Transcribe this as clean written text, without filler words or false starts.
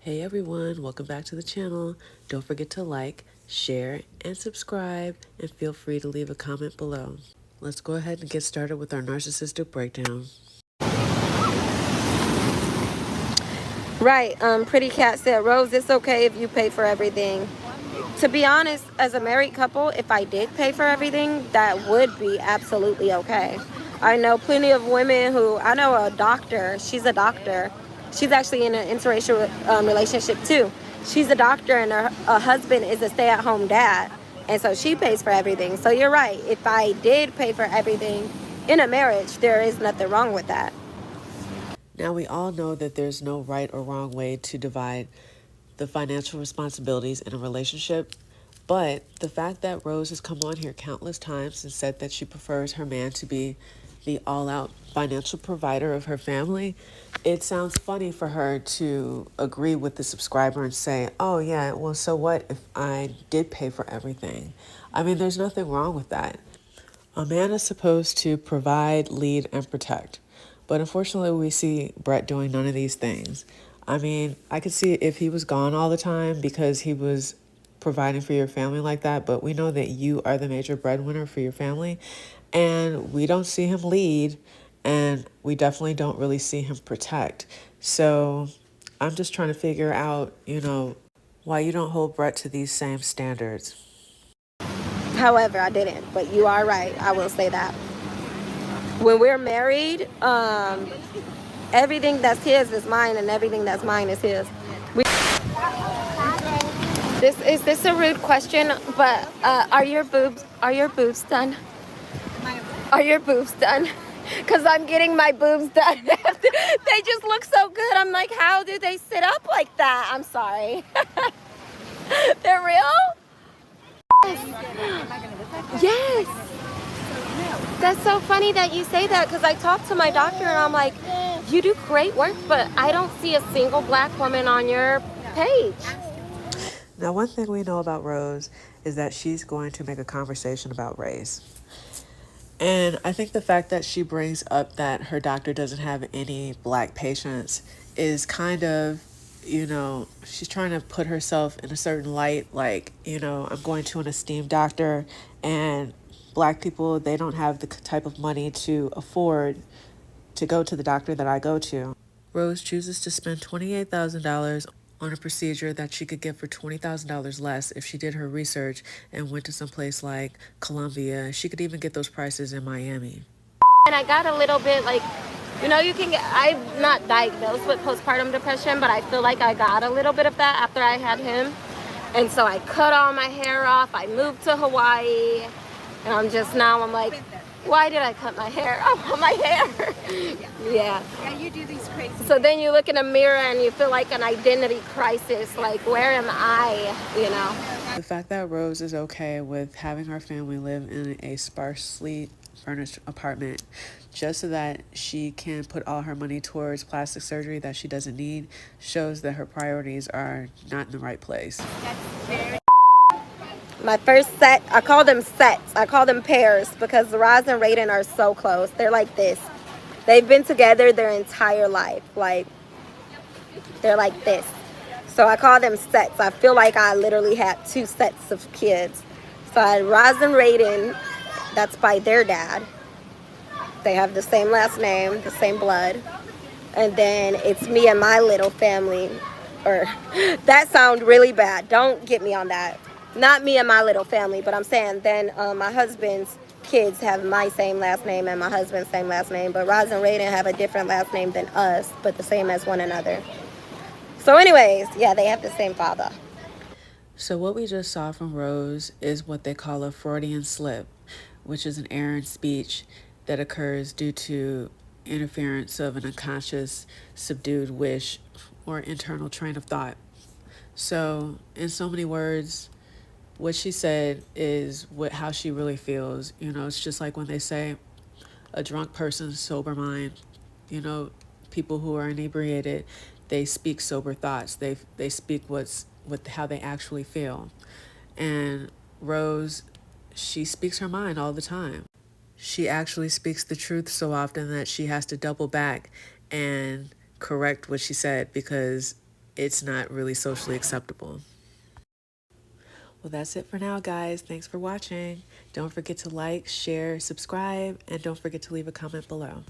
Hey everyone, welcome back to the channel. Don't forget to like, share, and subscribe, and feel free to leave a comment below. Let's go ahead and get started with our narcissistic breakdown. Right. Pretty Cat said, Rose, it's okay if you pay for everything. To be honest, as a married couple, if I did pay for everything, that would be absolutely okay. I know plenty of women I know a doctor, she's a doctor. She's actually in an interracial relationship too. She's a doctor and her husband is a stay-at-home dad. And so she pays for everything. So you're right. If I did pay for everything in a marriage, there is nothing wrong with that. Now, we all know that there's no right or wrong way to divide the financial responsibilities in a relationship, but the fact that Rose has come on here countless times and said that she prefers her man to be the all-out financial provider of her family, it sounds funny for her to agree with the subscriber and say, oh yeah, well, so what if I did pay for everything? I mean, there's nothing wrong with that. A man is supposed to provide, lead, and protect. But unfortunately, we see Brett doing none of these things. I mean, I could see if he was gone all the time because he was providing for your family like that, but we know that you are the major breadwinner for your family, and we don't see him lead, and we definitely don't really see him protect. So I'm just trying to figure out, why you don't hold Brett to these same standards. However, I didn't, but you are right. I will say that. When we're married, everything that's his is mine, and everything that's mine is his. This a rude question, but are your boobs done? Are your boobs done? Because I'm getting my boobs done. They just look so good. I'm like, how do they sit up like that? I'm sorry. They're real? Yes. That's so funny that you say that, because I talked to my doctor and I'm like, you do great work, but I don't see a single black woman on your page. Now, one thing we know about Rose is that she's going to make a conversation about race. And I think the fact that she brings up that her doctor doesn't have any black patients is kind of, she's trying to put herself in a certain light. Like, I'm going to an esteemed doctor, and black people, they don't have the type of money to afford to go to the doctor that I go to. Rose chooses to spend $28,000 on a procedure that she could get for $20,000 less if she did her research and went to some place like Colombia. She could even get those prices in Miami. And I got a little bit like, I'm not diagnosed with postpartum depression, but I feel like I got a little bit of that after I had him. And so I cut all my hair off. I moved to Hawaii. And I'm like, why did I cut my hair off on my hair? Yeah. Yeah, you do these crazy So then you look in a mirror and you feel like an identity crisis. Like, where am I, The fact that Rose is okay with having her family live in a sparsely furnished apartment just so that she can put all her money towards plastic surgery that she doesn't need shows that her priorities are not in the right place. My first set, I call them sets. I call them pairs because Roz and Raiden are so close. They're like this. They've been together their entire life. Like, they're like this. So I call them sets. I feel like I literally had two sets of kids. So I had Roz and Raiden. That's by their dad. They have the same last name, the same blood. And then it's me and my little family. Or that sounds really bad. Don't get me on that. Not me and my little family, but I'm saying then my husband's kids have my same last name and my husband's same last name. But Roz and Raiden have a different last name than us, but the same as one another. So anyways, yeah, they have the same father. So what we just saw from Rose is what they call a Freudian slip, which is an error in speech that occurs due to interference of an unconscious, subdued wish or internal train of thought. So, in so many words, what she said is how she really feels. It's just like when they say a drunk person's sober mind. People who are inebriated, they speak sober thoughts. They speak how they actually feel. And Rose, she speaks her mind all the time. She actually speaks the truth so often that she has to double back and correct what she said because it's not really socially acceptable. Well, that's it for now, guys. Thanks for watching. Don't forget to like, share, subscribe, and don't forget to leave a comment below.